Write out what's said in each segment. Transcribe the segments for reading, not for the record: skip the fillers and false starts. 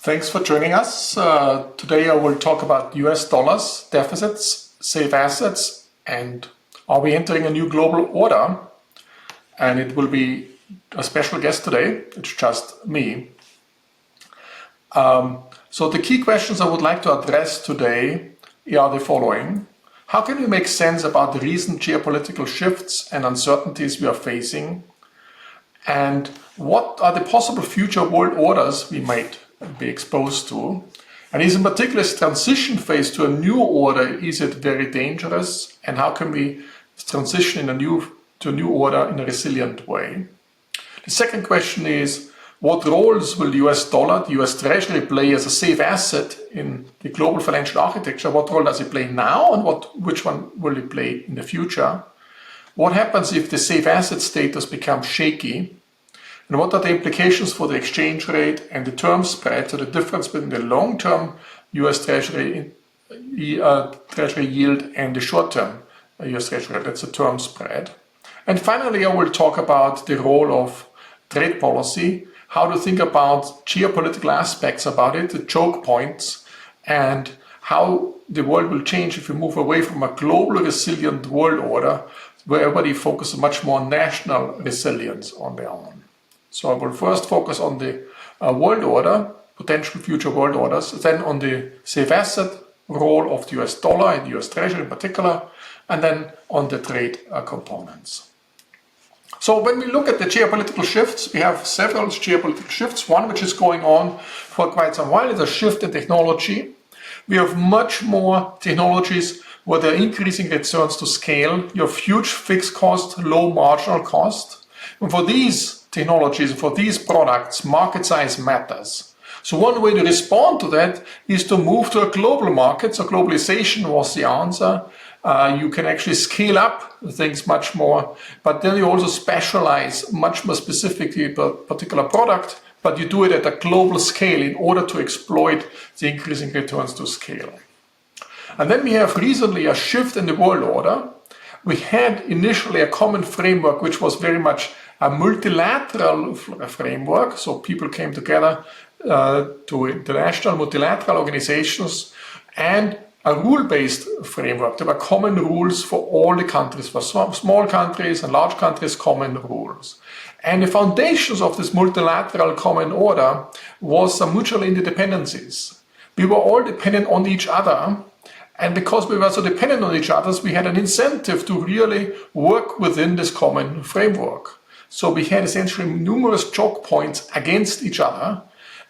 Thanks for joining us. Today I will talk about US dollars, deficits, safe assets, and are we entering a new global order? And it will be a special guest today. It's just me. So the key questions I would like to address today are the following. How can we make sense about the recent geopolitical shifts and uncertainties we are facing? And what are the possible future world orders we might be exposed to? And is in particular this transition phase to a new order, is it very dangerous? And how can we transition to a new order in a resilient way? The second question is, what roles will the US dollar, the US Treasury play as a safe asset in the global financial architecture? What role does it play now and which one will it play in the future? What happens if the safe asset status becomes shaky? And what are the implications for the exchange rate and the term spread, so the difference between the long-term US Treasury yield and the short-term US Treasury, that's the term spread. And finally, I will talk about the role of trade policy, how to think about geopolitical aspects about it, the choke points, and how the world will change if we move away from a global resilient world order where everybody focuses much more on national resilience on their own. So I will first focus on the world order, potential future world orders, then on the safe asset role of the US dollar and the US Treasury in particular, and then on the trade components. So when we look at the geopolitical shifts, we have several geopolitical shifts. One which is going on for quite some while is a shift in technology. We have much more technologies where they're increasing returns to scale. You have huge fixed cost, low marginal cost. And for these technologies, for these products, market size matters. So one way to respond to that is to move to a global market. So globalization was the answer. You can actually scale up things much more, but then you also specialize much more specifically per particular product, but you do it at a global scale in order to exploit the increasing returns to scale. And then we have recently a shift in the world order. We had initially a common framework which was very much a multilateral framework, so people came together to international multilateral organizations, and a rule-based framework. There were common rules for all the countries, for small countries and large countries, common rules. And the foundations of this multilateral common order was some mutual interdependencies. We were all dependent on each other, and because we were so dependent on each other, we had an incentive to really work within this common framework. So we had essentially numerous choke points against each other,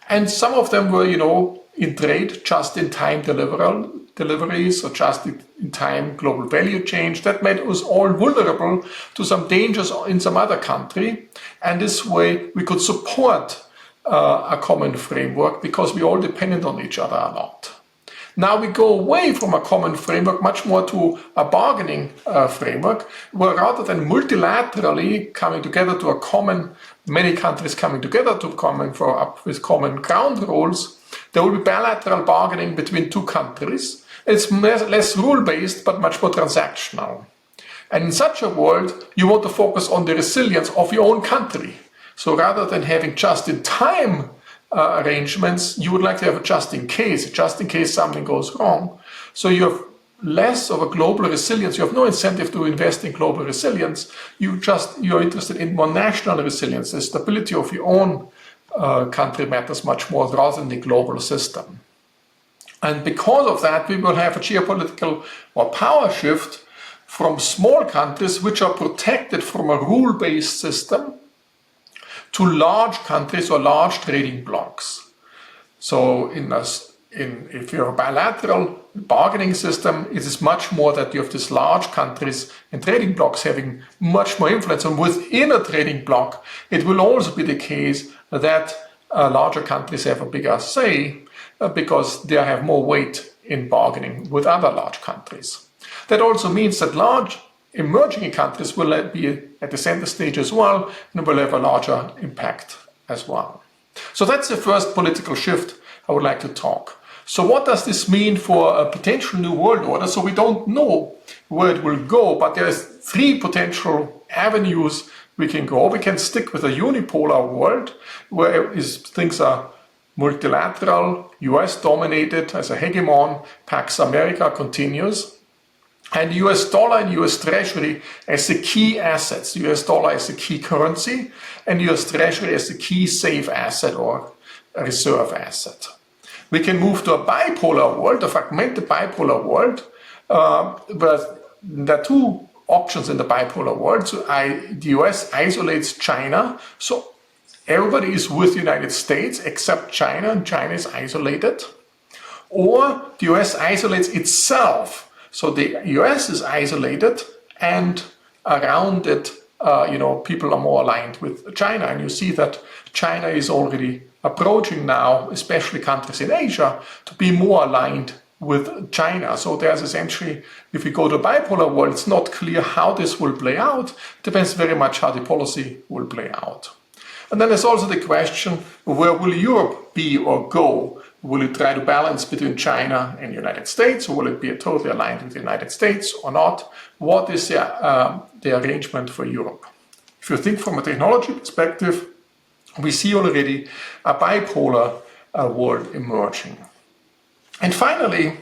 and some of them were, in trade, just-in-time deliveries or just-in-time global value change. That made us all vulnerable to some dangers in some other country, and this way we could support a common framework because we all depended on each other a lot. Now we go away from a common framework much more to a bargaining framework, where rather than multilaterally coming together to a common, many countries coming together to come up with common ground rules, there will be bilateral bargaining between two countries. It's less rule-based, but much more transactional. And in such a world, you want to focus on the resilience of your own country. So rather than having just-in-time arrangements, you would like to have a just in case something goes wrong. So you have less of a global resilience. You have no incentive to invest in global resilience. You're interested in more national resilience. The stability of your own country matters much more rather than the global system. And because of that, we will have a geopolitical or power shift from small countries which are protected from a rule-based system to large countries or large trading blocs. So if you have a bilateral bargaining system, it is much more that you have these large countries and trading blocs having much more influence. And within a trading bloc, it will also be the case that larger countries have a bigger say because they have more weight in bargaining with other large countries. That also means that large emerging countries will be at the center stage as well and will have a larger impact as well. So that's the first political shift I would like to talk. So what does this mean for a potential new world order? So we don't know where it will go, but there's three potential avenues we can go. We can stick with a unipolar world where things are multilateral, US dominated as a hegemon, Pax America continues. And US dollar and US Treasury as the key assets. The US dollar as the key currency and US Treasury as the key safe asset or a reserve asset. We can move to a bipolar world, a fragmented bipolar world, but there are two options in the bipolar world. So the US isolates China, so everybody is with the United States except China, and China is isolated. Or the US isolates itself. So the US is isolated, and around it, people are more aligned with China. And you see that China is already approaching now, especially countries in Asia, to be more aligned with China. So there's essentially, if we go to a bipolar world, it's not clear how this will play out. It depends very much how the policy will play out. And then there's also the question, where will Europe be or go? Will it try to balance between China and the United States, or will it be totally aligned with the United States or not? What is the arrangement for Europe? If you think from a technology perspective, we see already a bipolar world emerging. And finally,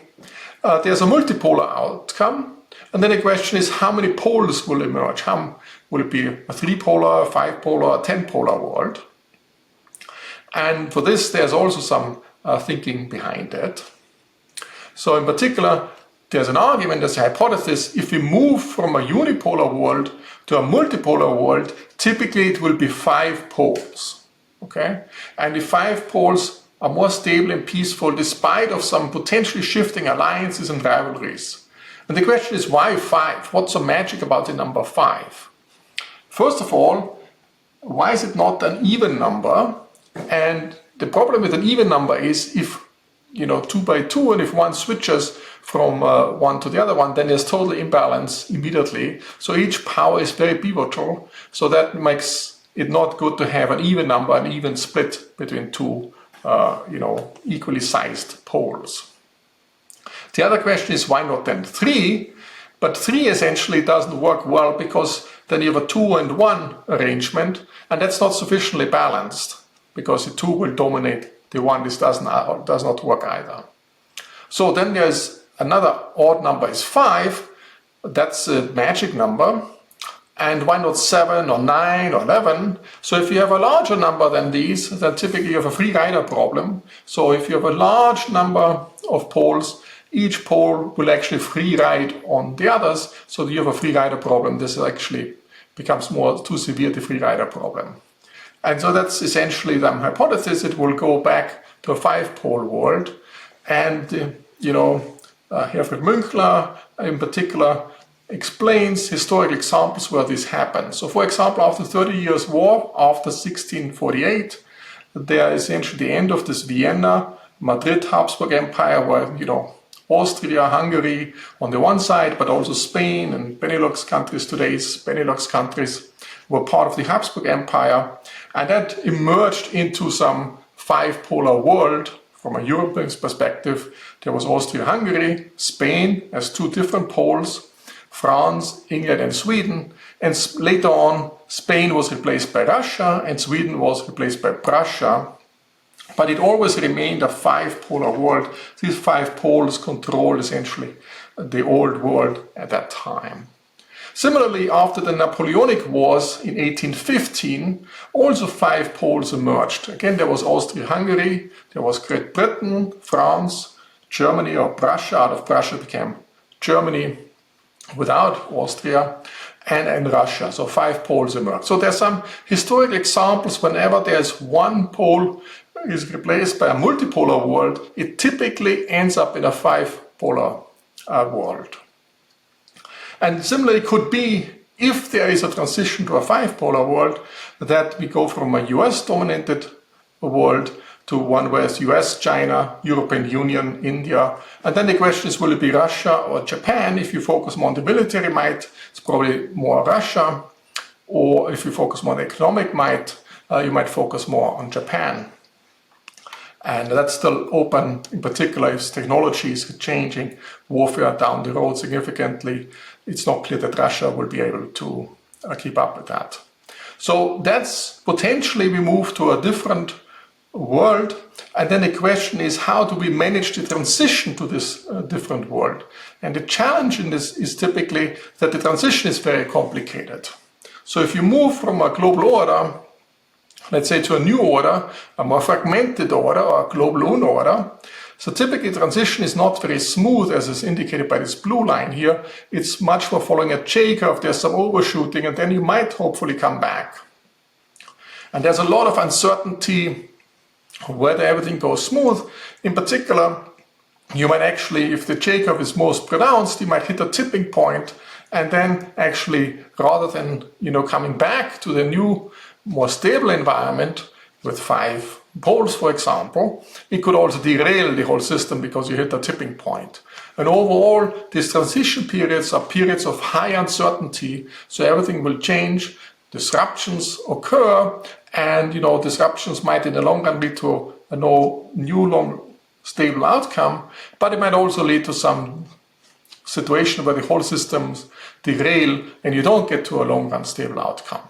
there's a multipolar outcome. And then the question is, how many poles will emerge? Will it be a 3-polar, 5-polar, 10-polar world? And for this, there's also some thinking behind it. So in particular, there's an argument, there's a hypothesis, if we move from a unipolar world to a multipolar world, typically it will be 5 poles. Okay? And the 5 poles are more stable and peaceful despite of some potentially shifting alliances and rivalries. And the question is, why 5? What's so magic about the number 5? First of all, why is it not an even number? And the problem with an even number is if, 2 by 2, and if one switches from one to the other one, then there's total imbalance immediately. So each power is very pivotal. So that makes it not good to have an even number, an even split between two, equally sized poles. The other question is, why not then 3? But 3 essentially doesn't work well because then you have a 2 and 1 arrangement, and that's not sufficiently balanced because the 2 will dominate the 1. This does not work either. So then there's another odd number is 5. That's a magic number. And why not 7 or 9 or 11? So if you have a larger number than these, then typically you have a free rider problem. So if you have a large number of poles, each pole will actually free ride on the others. So you have a free rider problem. This actually becomes more too severe, the free rider problem. And so that's essentially the hypothesis. It will go back to a 5-pole world. And, Herfried Münkler in particular explains historic examples where this happens. So for example, after 30 years war, after 1648, there is essentially the end of this Vienna, Madrid Habsburg Empire, where, Austria, Hungary on the one side, but also Spain and Benelux countries, today's Benelux countries, were part of the Habsburg Empire. And that emerged into some 5-polar world. From a European perspective, there was Austria-Hungary, Spain as 2 different poles, France, England and Sweden, and later on Spain was replaced by Russia and Sweden was replaced by Prussia. But it always remained a 5-polar world. These 5 poles controlled essentially the old world at that time. Similarly, after the Napoleonic Wars in 1815, also 5 poles emerged. Again, there was Austria-Hungary, there was Great Britain, France, Germany or Prussia. Out of Prussia became Germany without Austria, and Russia. So 5 poles emerged. So there's some historical examples whenever there's one pole is replaced by a multipolar world, it typically ends up in a 5-polar world. And similarly, it could be, if there is a transition to a 5-polar world, that we go from a US-dominated world to one where it's US, China, European Union, India. And then the question is, will it be Russia or Japan? If you focus more on the military might, it's probably more Russia. Or if you focus more on economic might, you might focus more on Japan. And that's still open, in particular if technology is changing warfare down the road significantly. It's not clear that Russia will be able to keep up with that. So that's potentially we move to a different world. And then the question is, how do we manage the transition to this different world? And the challenge in this is typically that the transition is very complicated. So if you move from a global order, let's say, to a new order, a more fragmented order, or a global order, so typically transition is not very smooth, as is indicated by this blue line here. It's much more following a J-curve. There's some overshooting, and then you might hopefully come back. And there's a lot of uncertainty whether everything goes smooth. In particular, you might actually, if the J-curve is most pronounced, you might hit a tipping point, and then actually, rather than coming back to the new, more stable environment with 5 poles, for example, it could also derail the whole system because you hit a tipping point. And overall, these transition periods are periods of high uncertainty, so everything will change, disruptions occur, and disruptions might in the long run lead to a new long stable outcome, but it might also lead to some situation where the whole systems derail and you don't get to a long run stable outcome.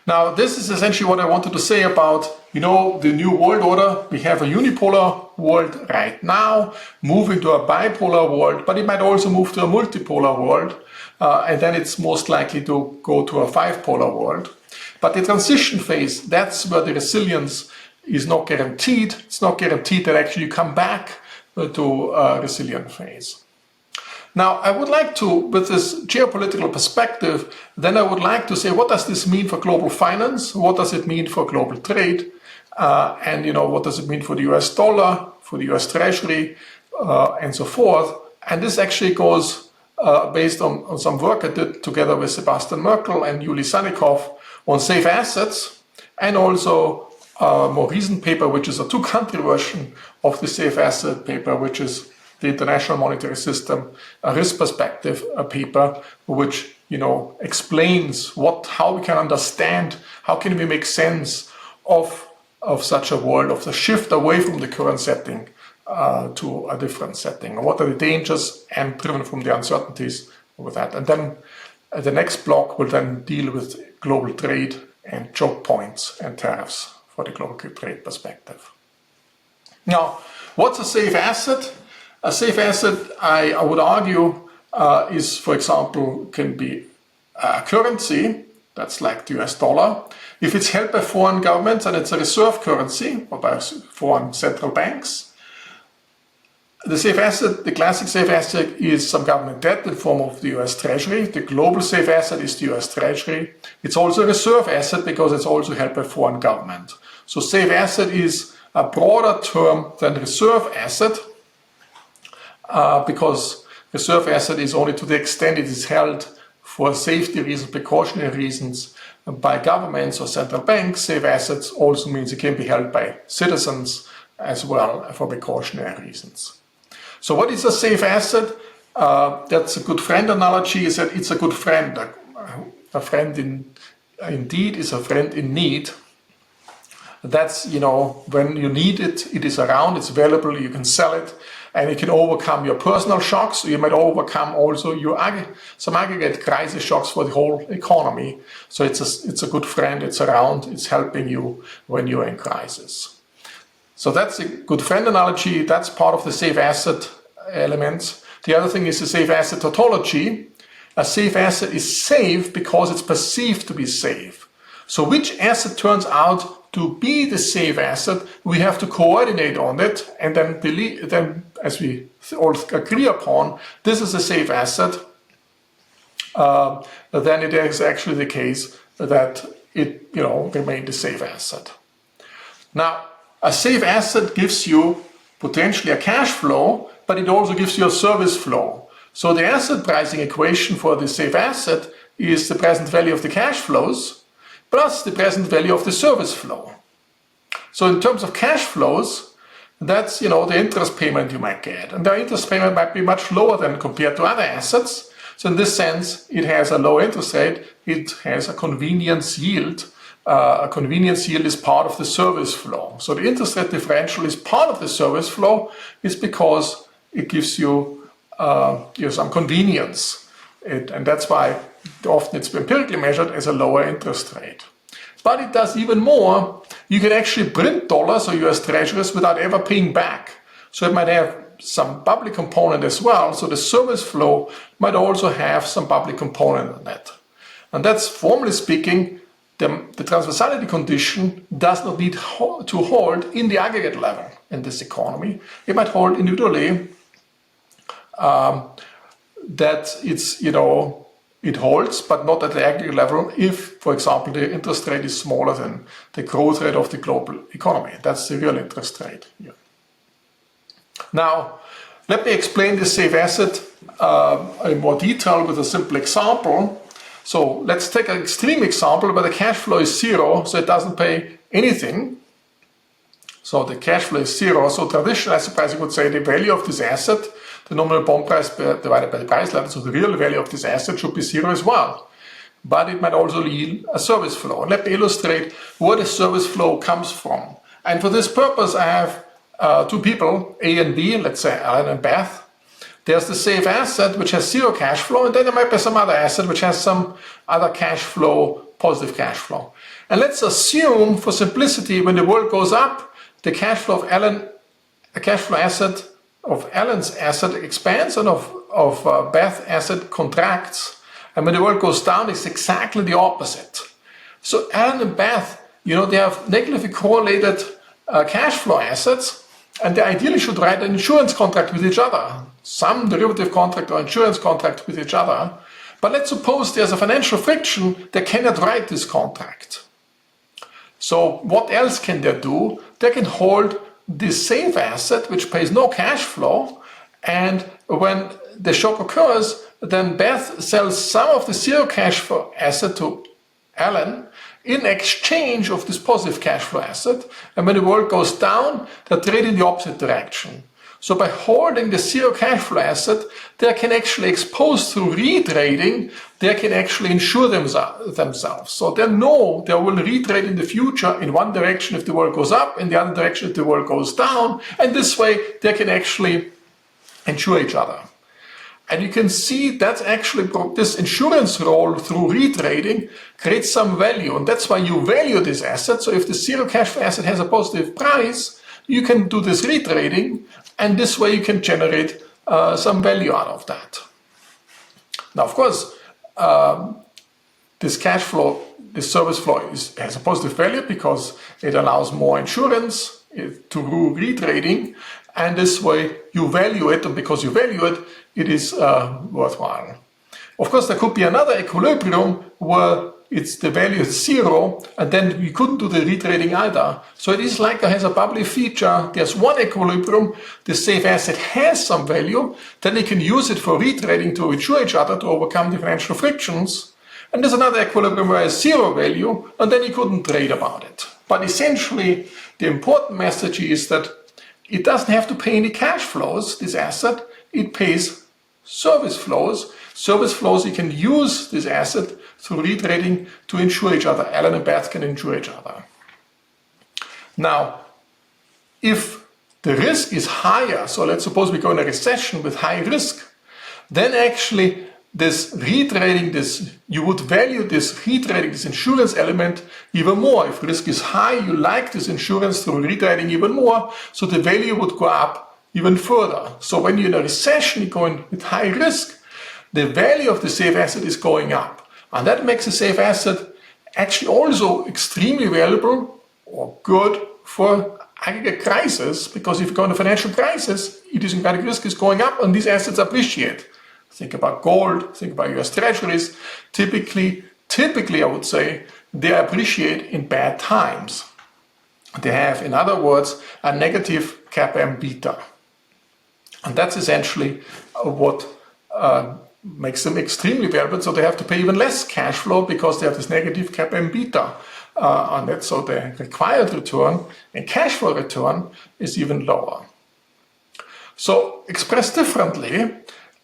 Now, this is essentially what I wanted to say about, the new world order. We have a unipolar world right now, moving to a bipolar world, but it might also move to a multipolar world, and then it's most likely to go to a 5-polar world. But the transition phase, that's where the resilience is not guaranteed. It's not guaranteed that actually you come back to a resilient phase. Now, I would like to, with this geopolitical perspective, then I would like to say, what does this mean for global finance? What does it mean for global trade? And what does it mean for the US dollar, for the US Treasury, and so forth? And this actually goes based on some work I did together with Sebastian Merkel and Yuli Sannikov on safe assets, and also a more recent paper, which is a 2-country version of the safe asset paper, which is the International Monetary System, a risk perspective, a paper which explains how we can understand, how can we make sense of such a world, of the shift away from the current setting to a different setting. What are the dangers and driven from the uncertainties with that? And then the next block will then deal with global trade and choke points and tariffs for the global trade perspective. Now, what's a safe asset? A safe asset, I would argue, is, for example, can be a currency, that's like the US dollar. If it's held by foreign governments and it's a reserve currency, or by foreign central banks, the safe asset, the classic safe asset, is some government debt in the form of the US Treasury. The global safe asset is the US Treasury. It's also a reserve asset because it's also held by foreign government. So safe asset is a broader term than reserve asset, because reserve asset is only to the extent it is held for safety reasons, precautionary reasons by governments or central banks. Safe assets also means it can be held by citizens as well for precautionary reasons. So what is a safe asset? That's a good friend analogy, is that it's a good friend. A friend indeed is a friend in need. That's, when you need it, it is around, it's available, you can sell it, and it can overcome your personal shocks. You might overcome also some aggregate crisis shocks for the whole economy. So it's a good friend, it's around, it's helping you when you're in crisis. So that's a good friend analogy, that's part of the safe asset elements. The other thing is the safe asset tautology. A safe asset is safe because it's perceived to be safe. So which asset turns out to be the safe asset, we have to coordinate on it, and then as we all agree upon, this is a safe asset, then it is actually the case that it remained a safe asset. Now, a safe asset gives you potentially a cash flow, but it also gives you a service flow. So the asset pricing equation for the safe asset is the present value of the cash flows plus the present value of the service flow. So in terms of cash flows, that's the interest payment you might get. And the interest payment might be much lower than compared to other assets. So in this sense, it has a low interest rate, it has a convenience yield. A convenience yield is part of the service flow. So the interest rate differential is part of the service flow. It's because it gives you some convenience. And that's why often it's empirically measured as a lower interest rate. but it does even more. You can actually print dollars or US Treasuries without ever paying back. So it might have some public component as well. So the service flow might also have some public component in that. And that's, formally speaking, the transversality condition does not need to hold in the aggregate level in this economy. It might hold individually that it's, it holds, but not at the aggregate level if, for example, the interest rate is smaller than the growth rate of the global economy. That's the real interest rate here. Now, let me explain the safe asset in more detail with a simple example. So let's take an extreme example where the cash flow is zero, so it doesn't pay anything. So the cash flow is zero. So traditional asset pricing would say the value of this asset, the nominal bond price divided by the price level, so the real value of this asset should be zero as well. But it might also yield a service flow. And let me illustrate where the service flow comes from. And for this purpose, I have two people, A and B, let's say Alan and Beth. There's the safe asset, which has zero cash flow, and then there might be some other asset which has some other cash flow, positive cash flow. And let's assume, for simplicity, when the world goes up, the cash flow of Alan, the cash flow asset of Alan's asset expands and of Beth's asset contracts. And when the world goes down, it's exactly the opposite. So Alan and Beth, they have negatively correlated cash flow assets, and they ideally should write an insurance contract with each other, some derivative contract or insurance contract with each other. But let's suppose there's a financial friction, they cannot write this contract. So what else can they do? They can hold this safe asset, which pays no cash flow, and when the shock occurs, then Beth sells some of the zero cash flow asset to Alan in exchange of this positive cash flow asset, and when the world goes down, they trade in the opposite direction. So by holding the zero cash flow asset, they can actually expose through retrading, they can actually insure themselves. So they know they will retrade in the future in one direction if the world goes up, in the other direction if the world goes down, and this way they can actually insure each other. And you can see that's actually this insurance role through retrading creates some value, and that's why you value this asset. So if the zero cash flow asset has a positive price, you can do this retrading, and this way you can generate some value out of that. Now, of course, this cash flow, this service flow has a positive value because it allows more insurance to do retrading, and this way you value it, and because you value it, it is worthwhile. Of course, there could be another equilibrium where the value is zero, and then you couldn't do the retrading either. So it is like it has a bubbly feature. There's one equilibrium, the safe asset has some value, then you can use it for retrading to insure each other to overcome the financial frictions. And there's another equilibrium where it has zero value, and then you couldn't trade about it. But essentially, the important message is that it doesn't have to pay any cash flows, this asset. It pays service flows. Service flows, you can use this asset through retrading to insure each other. Alan and Beth can insure each other. Now, if the risk is higher, so let's suppose we go in a recession with high risk, then actually this retrading, you would value this retrading, this insurance element even more. If risk is high, you like this insurance through retrading even more, so the value would go up even further. So when you're in a recession, you're going with high risk, the value of the safe asset is going up. And that makes a safe asset actually also extremely valuable or good for aggregate crisis, because if you go in a financial crisis, idiosyncratic risk is going up and these assets appreciate. Think about gold, think about US Treasuries. Typically, I would say, they appreciate in bad times. They have, in other words, a negative CAPM beta. And that's essentially what makes them extremely valuable. So they have to pay even less cash flow because they have this negative CAPM beta on it. So the required return and cash flow return is even lower. So expressed differently,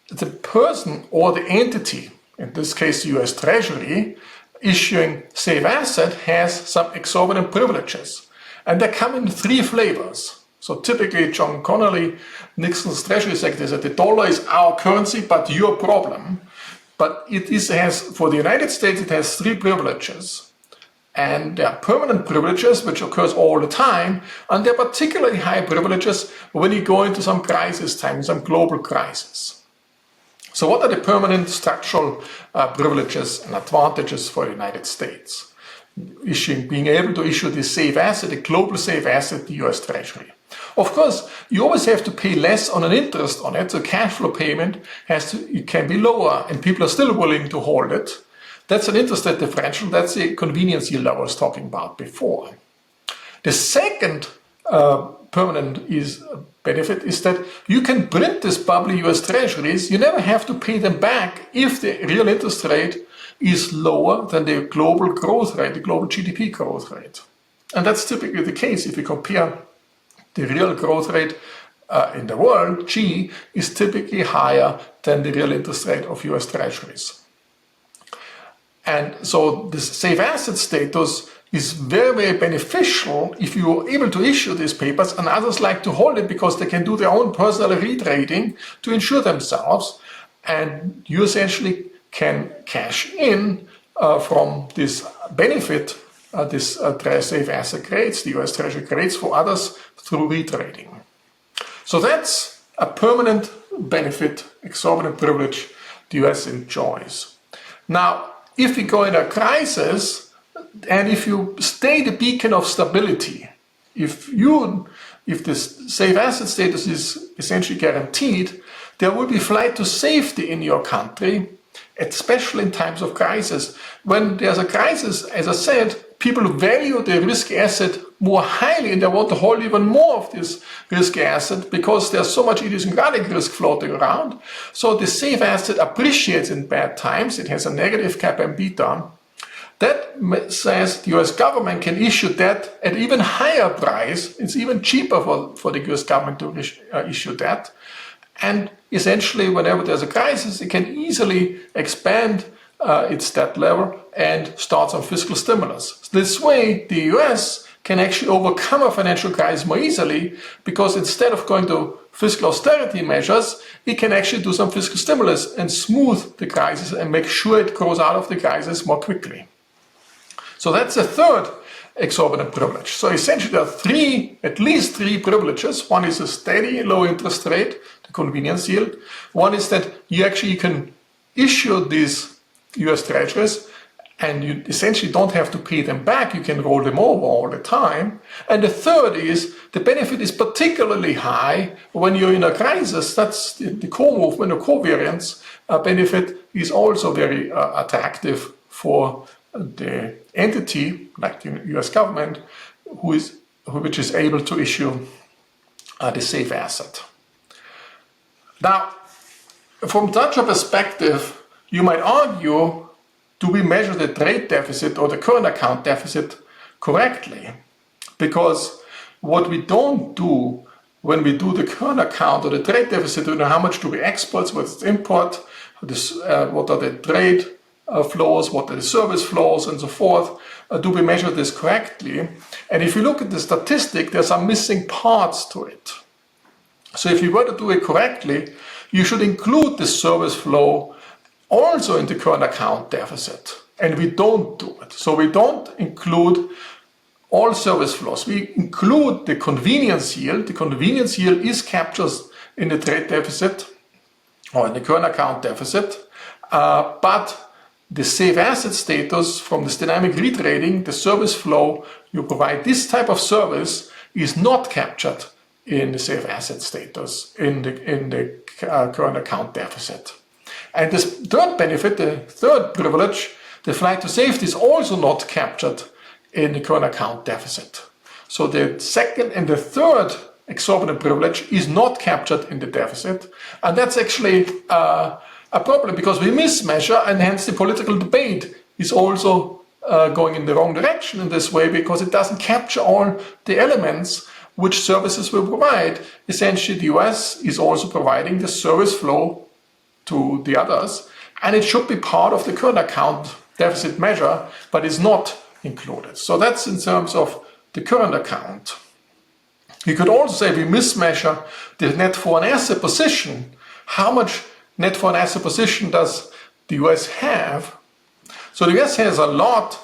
the person or the entity, in this case the US Treasury, issuing safe asset has some exorbitant privileges. And they come in three flavors. So typically John Connolly, Nixon's Treasury Secretary, said the dollar is our currency, but your problem. But it has, for the United States, it has three privileges. and there are permanent privileges, which occurs all the time, and there are particularly high privileges when you go into some crisis time, some global crisis. So what are the permanent structural privileges and advantages for the United States? Being able to issue this safe asset, a global safe asset, the US Treasury. Of course, you always have to pay less on an interest on it, so cash flow payment it can be lower, and people are still willing to hold it. That's an interest rate differential. That's the convenience yield I was talking about before. The second permanent benefit is that you can print these bubbly US Treasuries. You never have to pay them back if the real interest rate is lower than the global growth rate, the global GDP growth rate. And that's typically the case if you compare the real growth rate in the world, G, is typically higher than the real interest rate of US Treasuries. And so this safe asset status is very, very beneficial if you are able to issue these papers, and others like to hold it because they can do their own personal retrading to insure themselves, and you essentially can cash in from this benefit this safe asset creates, the US Treasury creates for others through retrading. So that's a permanent benefit, exorbitant privilege the US enjoys. Now, if we go in a crisis, and if you stay the beacon of stability, if this safe asset status is essentially guaranteed, there will be flight to safety in your country, especially in times of crisis. When there's a crisis, as I said, people value the risky asset more highly, and they want to hold even more of this risky asset because there's so much idiosyncratic risk floating around. So the safe asset appreciates in bad times. It has a negative cap and beta. That says the US government can issue debt at even higher price. It's even cheaper for the US government to issue debt. And essentially, whenever there's a crisis, it can easily expand its debt level and start some fiscal stimulus. This way, the US can actually overcome a financial crisis more easily because instead of going to fiscal austerity measures, it can actually do some fiscal stimulus and smooth the crisis and make sure it grows out of the crisis more quickly. So that's a third exorbitant privilege. So essentially there are at least three privileges. One is a steady low interest rate, the convenience yield. One is that you can issue these US Treasuries and you essentially don't have to pay them back. You can roll them over all the time. And the third is the benefit is particularly high when you're in a crisis. That's the co-movement or covariance benefit is also very attractive for the entity, like the US government, which is able to issue the safe asset. Now, from such a perspective, you might argue, do we measure the trade deficit or the current account deficit correctly? Because what we don't do when we do the current account or the trade deficit, we know how much do we export, what's import, what are the trade flows, what are the service flows, and so forth. Do we measure this correctly? And if you look at the statistic, there's some missing parts to it. So if you were to do it correctly, you should include the service flow also in the current account deficit. And we don't do it. So we don't include all service flows. We include the convenience yield. The convenience yield is captured in the trade deficit or in the current account deficit, but the safe asset status from this dynamic retrading, the service flow you provide, this type of service is not captured in the safe asset status in the current account deficit. And this third benefit, the third privilege, the flight to safety, is also not captured in the current account deficit. So the second and the third exorbitant privilege is not captured in the deficit, and that's actually a problem because we mismeasure, and hence the political debate is also going in the wrong direction in this way because it doesn't capture all the elements which services will provide. Essentially, the US is also providing the service flow to the others, and it should be part of the current account deficit measure, but is not included. So that's in terms of the current account. You could also say we mismeasure the net foreign asset position. How much net foreign asset position does the US have? So the US has a lot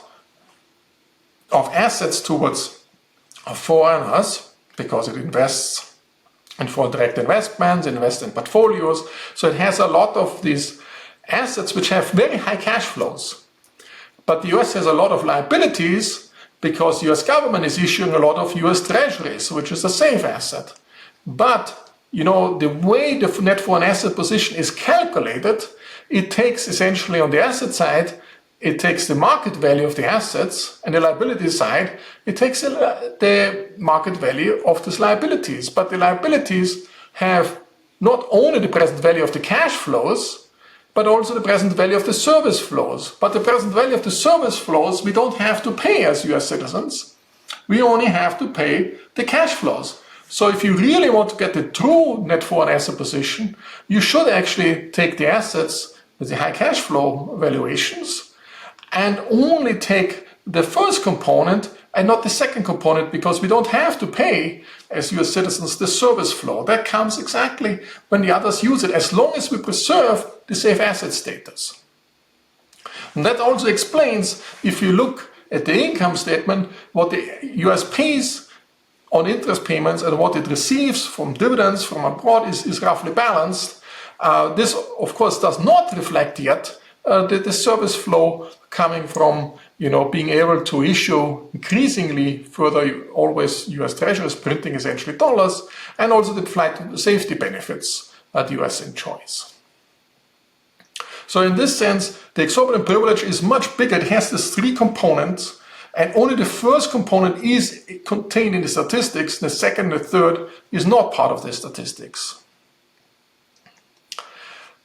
of assets towards foreigners, because it invests in foreign direct investments, invests in portfolios. So it has a lot of these assets which have very high cash flows. But the US has a lot of liabilities because the US government is issuing a lot of US Treasuries, which is a safe asset. But, you know, the way the net foreign asset position is calculated, it takes essentially on the asset side, it takes the market value of the assets, and the liability side, it takes the market value of these liabilities. But the liabilities have not only the present value of the cash flows, but also the present value of the service flows. But the present value of the service flows, we don't have to pay as US citizens. We only have to pay the cash flows. So if you really want to get the true net foreign asset position, you should actually take the assets with the high cash flow valuations and only take the first component and not the second component, because we don't have to pay as US citizens the service flow. That comes exactly when the others use it, as long as we preserve the safe asset status. And that also explains, if you look at the income statement, what the US pays on interest payments and what it receives from dividends from abroad is roughly balanced. This, of course, does not reflect yet the service flow coming from, you know, being able to issue increasingly further always US Treasuries, printing essentially dollars, and also the flight safety benefits that the US enjoys. So in this sense, the exorbitant privilege is much bigger. It has these three components, and only the first component is contained in the statistics. The second and the third is not part of the statistics.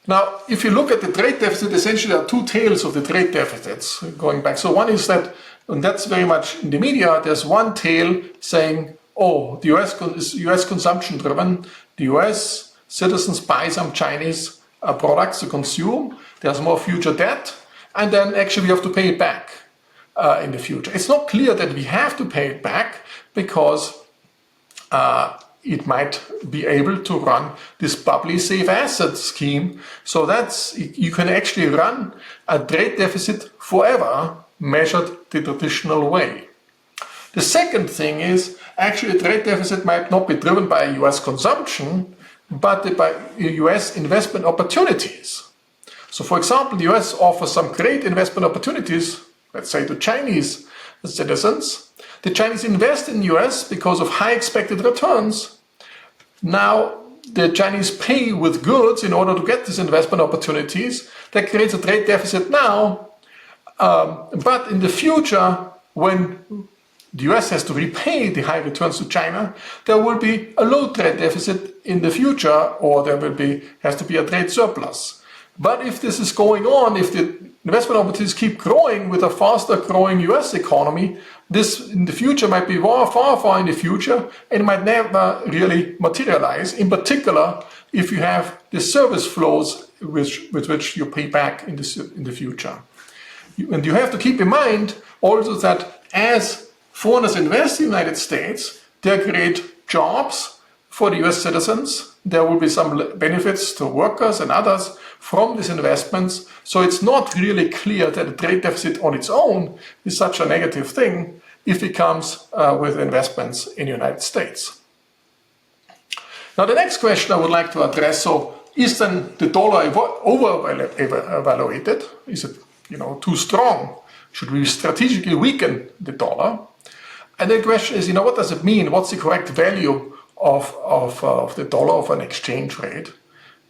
Now, if you look at the trade deficit, essentially there are two tails of the trade deficits going back. So one is that, and that's very much in the media, there's one tail saying, oh, the US is US consumption driven. The US citizens buy some Chinese products to consume. There's more future debt. And then actually we have to pay it back in the future. It's not clear that we have to pay it back because it might be able to run this bubbly safe asset scheme. So that's, you can actually run a trade deficit forever, measured the traditional way. The second thing is, actually a trade deficit might not be driven by US consumption, but by US investment opportunities. So for example, the US offers some great investment opportunities, let's say to Chinese citizens. The Chinese invest in the US because of high expected returns. Now, the Chinese pay with goods in order to get these investment opportunities. That creates a trade deficit now. But in the future, when the US has to repay the high returns to China, there will be a low trade deficit in the future, or there has to be a trade surplus. But if this is going on, if the investment opportunities keep growing with a faster growing US economy, this in the future might be far in the future and might never really materialize, in particular if you have the service flows with which you pay back in the future. And you have to keep in mind also that as foreigners invest in the United States, they create jobs for the US citizens. There will be some benefits to workers and others from these investments. So it's not really clear that a trade deficit on its own is such a negative thing if it comes with investments in the United States. Now the next question I would like to address, so is then the dollar over-evaluated? Is it, too strong? Should we strategically weaken the dollar? And the question is, what does it mean? What's the correct value of the dollar of an exchange rate?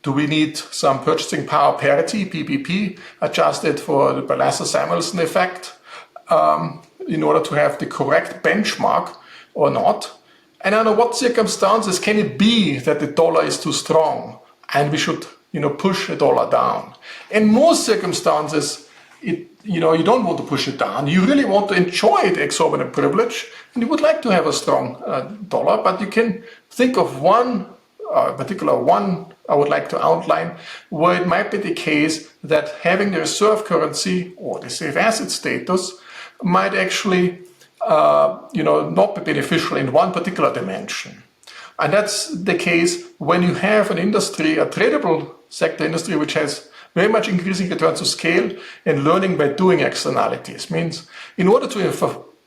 Do we need some purchasing power parity, PPP, adjusted for the Balassa-Samuelson effect in order to have the correct benchmark or not? And under what circumstances can it be that the dollar is too strong and we should, push the dollar down? In most circumstances, you don't want to push it down. You really want to enjoy the exorbitant privilege, and you would like to have a strong dollar, but you can think of one I would like to outline where it might be the case that having the reserve currency or the safe asset status might actually not be beneficial in one particular dimension. And that's the case when you have an industry, a tradable sector industry, which has very much increasing returns to scale and learning by doing externalities. Means in order to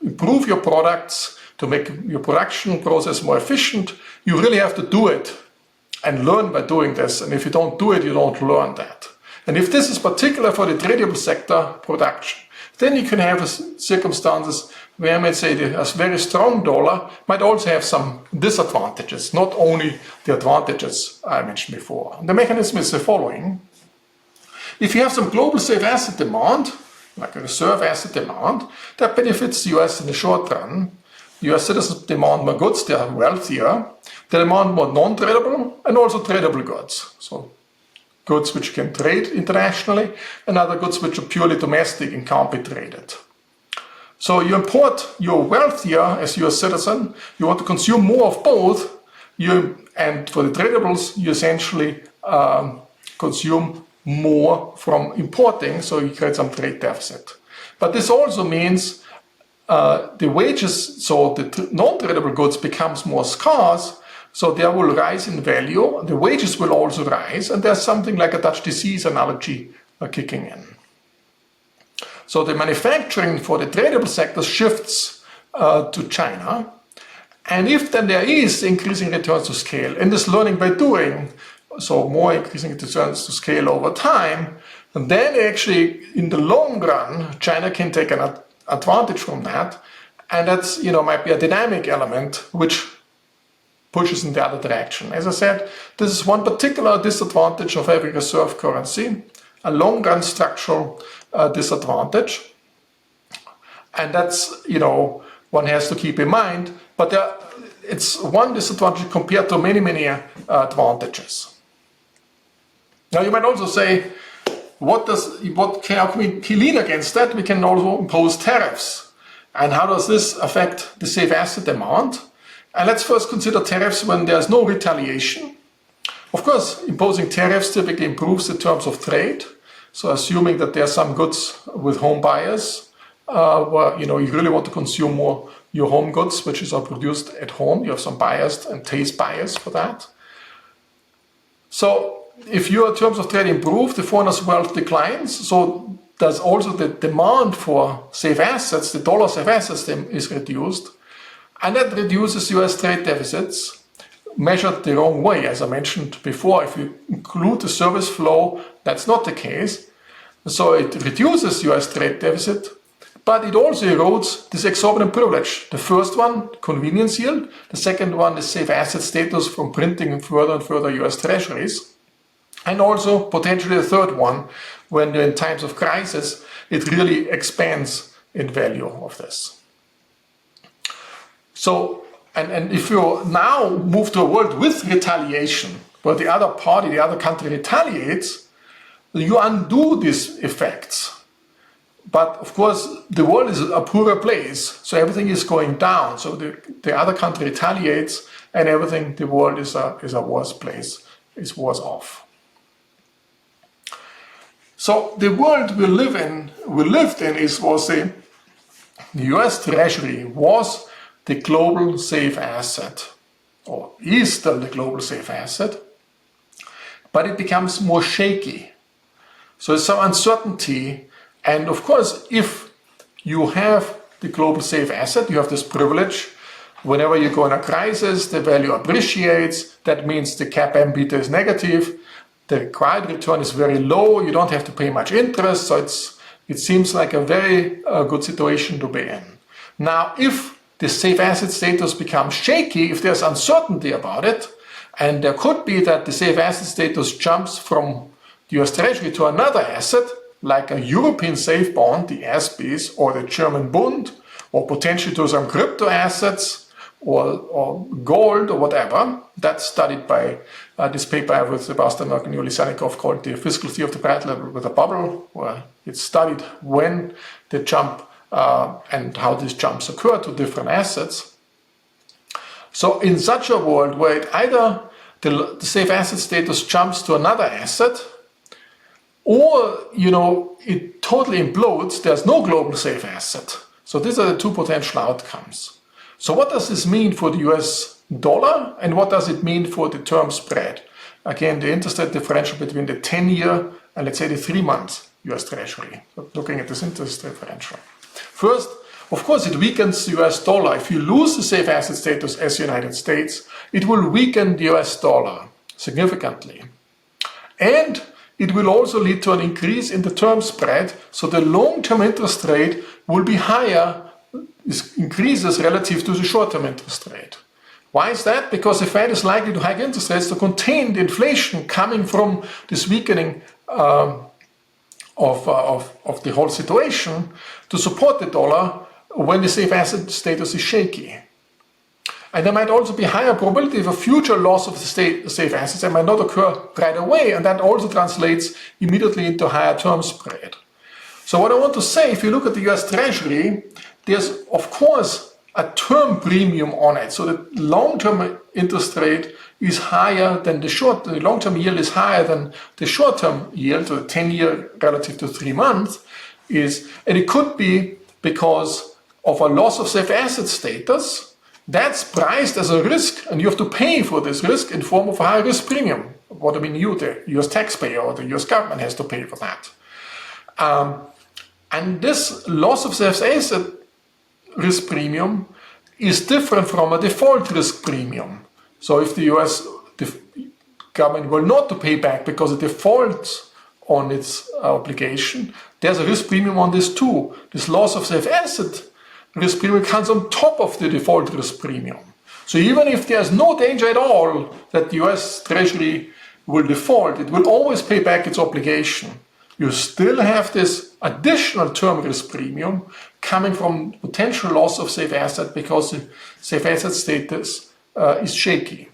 improve your products, to make your production process more efficient, you really have to do it and learn by doing this. And if you don't do it, you don't learn that. And if this is particular for the tradable sector production, then you can have circumstances where I might say a very strong dollar might also have some disadvantages, not only the advantages I mentioned before. The mechanism is the following. If you have some global safe asset demand, like a reserve asset demand, that benefits the US in the short run. US citizens demand more goods, they are wealthier. They demand more non-tradable and also tradable goods. So goods which can trade internationally and other goods which are purely domestic and can't be traded. So you import, you're wealthier as US citizen, you want to consume more of both, and for the tradables, you essentially consume more from importing, so you create some trade deficit. But this also means the wages, so the non-tradable goods becomes more scarce, so they will rise in value, the wages will also rise, and there's something like a Dutch disease analogy kicking in. So the manufacturing for the tradable sector shifts to China, and if then there is increasing returns to scale, and this learning by doing, so more increasing returns to scale over time, and then actually in the long run, China can take an advantage from that, and that's, might be a dynamic element which pushes in the other direction. As I said, this is one particular disadvantage of having reserve currency, a long-run structural disadvantage, and that's, one has to keep in mind, but it's one disadvantage compared to many, many advantages. Now you might also say, how can we lean against that? We can also impose tariffs. And how does this affect the safe asset demand? And let's first consider tariffs when there's no retaliation. Of course, imposing tariffs typically improves the terms of trade. So assuming that there are some goods with home buyers, where you really want to consume more your home goods, which are produced at home, you have some bias and taste bias for that. So if your terms of trade improve, the foreigner's wealth declines, so does also the demand for safe assets, the dollar safe assets is reduced, and that reduces US trade deficits, measured the wrong way. As I mentioned before, if you include the service flow, that's not the case. So it reduces US trade deficit, but it also erodes this exorbitant privilege. The first one, convenience yield. The second one is safe asset status from printing further and further US treasuries. And also potentially the third one, when in times of crisis, it really expands in value of this. So, and if you now move to a world with retaliation, where the other party, the other country retaliates, you undo these effects. But of course, the world is a poorer place, so everything is going down. So the other country retaliates, and everything, the world is a worse place, is worse off. So the world we lived in was the US Treasury was the global safe asset, or is still the global safe asset, but it becomes more shaky. So there's some uncertainty, and of course, if you have the global safe asset, you have this privilege. Whenever you go in a crisis, the value appreciates. That means the cap M beta is negative. The required return is very low. You don't have to pay much interest, so it seems like a very good situation to be in. Now, if the safe asset status becomes shaky, if there's uncertainty about it, and there could be that the safe asset status jumps from the US Treasury to another asset, like a European safe bond, the SBs, or the German Bund, or potentially to some crypto assets, or gold, or whatever. That's studied by this paper with Sebastian Merck and Yuli Sanikov called The Fiscal Theory of the Price Level with a Bubble, where it's studied when the jump and how these jumps occur to different assets. So in such a world where either the safe asset status jumps to another asset, or it totally implodes, there's no global safe asset. So these are the two potential outcomes. So what does this mean for the US dollar, and what does it mean for the term spread? Again, the interest rate differential between the 10-year and let's say the 3-month US Treasury. Looking at this interest differential. First, Of course, it weakens the US dollar. If you lose the safe asset status as the United States, it will weaken the US dollar significantly. And it will also lead to an increase in the term spread, so the long-term interest rate will be higher, increases relative to the short-term interest rate. Why is that? Because the Fed is likely to hike interest rates to contain the inflation coming from this weakening of the whole situation to support the dollar when the safe asset status is shaky. And there might also be higher probability of a future loss of the safe assets that might not occur right away, and that also translates immediately into higher term spread. So what I want to say, if you look at the US Treasury, there's of course a term premium on it. So the long-term interest rate is higher than the long-term yield is higher than the short-term yield, so the 10-year relative to 3 months and it could be because of a loss of safe asset status. That's priced as a risk, and you have to pay for this risk in form of a high risk premium. What I mean, you, the US taxpayer or the US government, has to pay for that. And this loss of safe asset risk premium is different from a default risk premium. So if the US government will not to pay back because it defaults on its obligation, there's a risk premium on this too. This loss of safe asset risk premium comes on top of the default risk premium. So even if there's no danger at all that the US Treasury will default, it will always pay back its obligation. You still have this additional term risk premium coming from potential loss of safe asset because the safe asset status is shaky.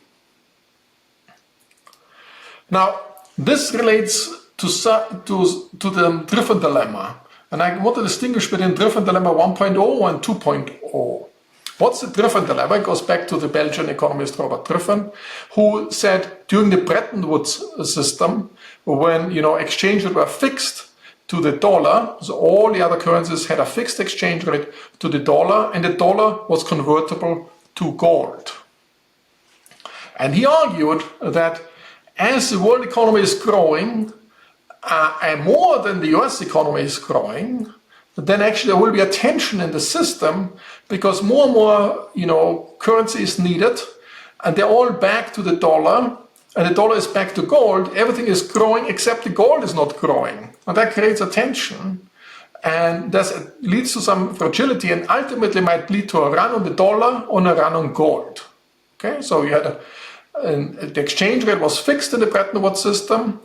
Now, this relates to the Driven dilemma. And I want to distinguish between Driven dilemma 1.0 and 2.0. What's the Driven dilemma? It goes back to the Belgian economist Robert Driven, who said during the Bretton Woods system, when exchange rates were fixed to the dollar, so all the other currencies had a fixed exchange rate to the dollar, and the dollar was convertible to gold. And he argued that as the world economy is growing, and more than the US economy is growing, then actually there will be a tension in the system because more and more, currency is needed, and they're all back to the dollar, and the dollar is back to gold. Everything is growing except the gold is not growing, and that creates a tension, and that leads to some fragility, and ultimately might lead to a run on the dollar or a run on gold. Okay, so you had the exchange rate was fixed in the Bretton Woods system.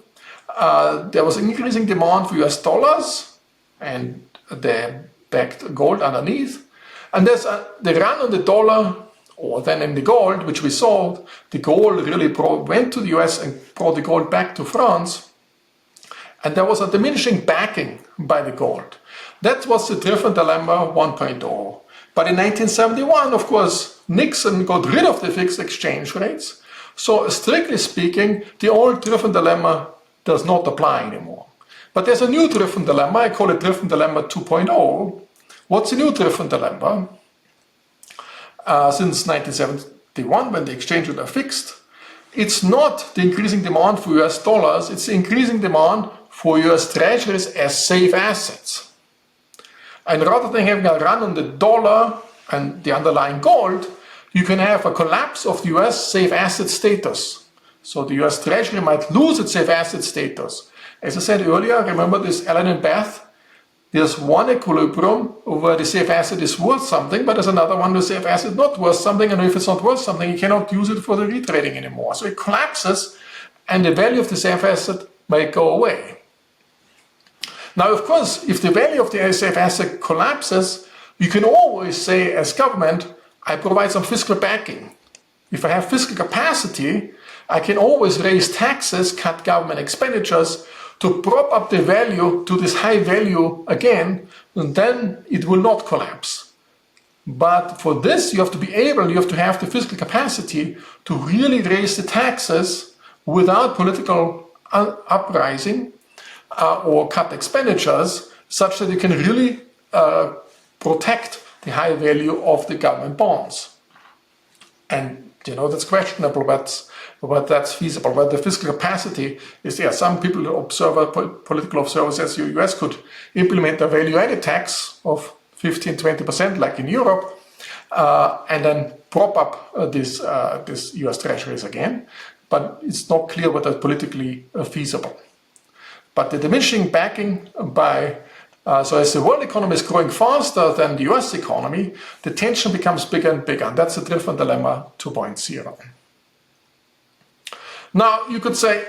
There was increasing demand for US dollars, and they backed gold underneath. And there's the run on the dollar, or then in the gold, which we saw, the gold really went to the US and brought the gold back to France. And there was a diminishing backing by the gold. That was the Driven dilemma 1.0. But in 1971, of course, Nixon got rid of the fixed exchange rates. So strictly speaking, the old Driven dilemma does not apply anymore. But there's a new Driven dilemma. I call it Driven dilemma 2.0. What's the new Driven dilemma? Since 1971, when the exchange rates are fixed, it's not the increasing demand for US dollars, it's the increasing demand for US treasuries as safe assets. And rather than having a run on the dollar and the underlying gold, you can have a collapse of the US safe asset status. So the US Treasury might lose its safe asset status. As I said earlier, remember this Allen and Beth? There's one equilibrium where the safe asset is worth something, but there's another one where the safe asset is not worth something, and if it's not worth something, you cannot use it for the retrading anymore. So it collapses, and the value of the safe asset might go away. Now, of course, if the value of the safe asset collapses, you can always say, as government, I provide some fiscal backing. If I have fiscal capacity, I can always raise taxes, cut government expenditures to prop up the value to this high value again, and then it will not collapse. But for this, you have to be able, you have to have the fiscal capacity to really raise the taxes without political uprising or cut expenditures, such that you can really protect the high value of the government bonds. And that's questionable, but that's feasible. But the fiscal capacity is there. Some people, political observers, as the US could implement a value-added tax of 15-20% like in Europe, and then prop up this US Treasuries again. But it's not clear whether it's politically feasible. But the diminishing backing by, so as the world economy is growing faster than the US economy, the tension becomes bigger and bigger. And that's a different dilemma 2.0. Now, you could say,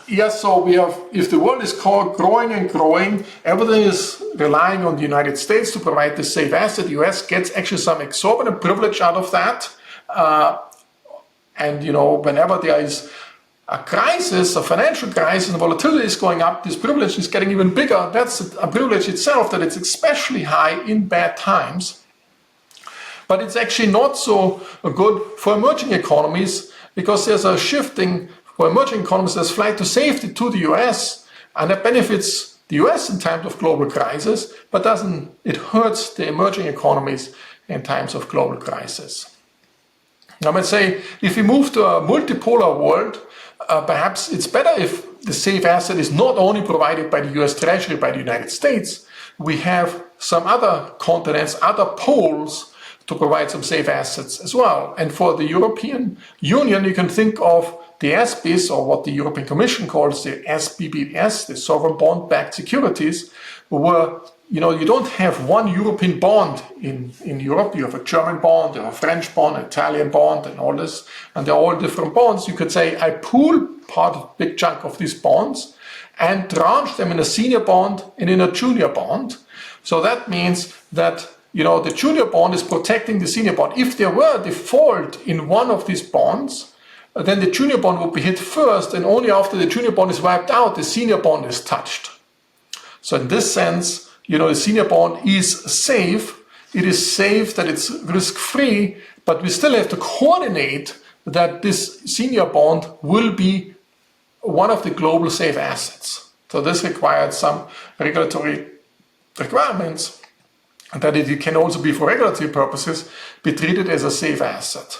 yes, so we have, if the world is growing and growing, everything is relying on the United States to provide the safe asset. The US gets actually some exorbitant privilege out of that. And, you know, whenever there is a crisis, a financial crisis, and volatility is going up, this privilege is getting even bigger. That's a privilege itself, that it's especially high in bad times. But it's actually not so good for emerging economies, because there's a shifting for emerging economies. There's flight to safety to the US, and that benefits the US in times of global crisis, but it hurts the emerging economies in times of global crisis. I might say, if we move to a multipolar world, perhaps it's better if the safe asset is not only provided by the US Treasury, by the United States. We have some other continents, other poles to provide some safe assets as well. And for the European Union, you can think of the SBIS, or what the European Commission calls the SBBS, the sovereign bond-backed securities, where you don't have one European bond in Europe. You have a German bond, you have a French bond, an Italian bond, and all this, and they're all different bonds. You could say, I pool part of a big chunk of these bonds and tranche them in a senior bond and in a junior bond. So that means that the junior bond is protecting the senior bond. If there were a default in one of these bonds, then the junior bond would be hit first, and only after the junior bond is wiped out, the senior bond is touched. So in this sense, the senior bond is safe. It is safe that it's risk-free, but we still have to coordinate that this senior bond will be one of the global safe assets. So this required some regulatory requirements, and that it can also be, for regulatory purposes, be treated as a safe asset.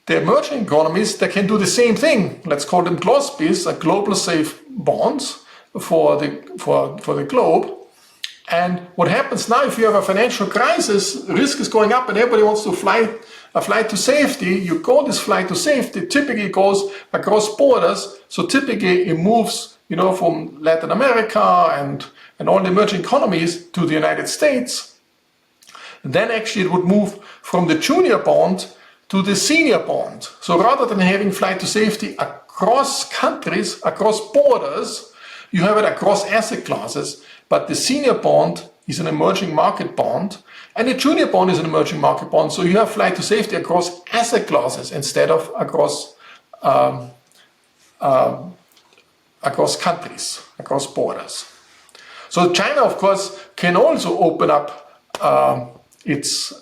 The emerging economies, they can do the same thing. Let's call them GLOSBs, global safe bonds for the globe. And what happens now, if you have a financial crisis, risk is going up and everybody wants to a flight to safety. You call this flight to safety, typically goes across borders. So typically it moves, from Latin America and all the emerging economies to the United States. And then actually it would move from the junior bond to the senior bond. So rather than having flight to safety across countries, across borders, you have it across asset classes. But the senior bond is an emerging market bond, and the junior bond is an emerging market bond. So you have flight to safety across asset classes instead of across countries, across borders. So China, of course, can also open up its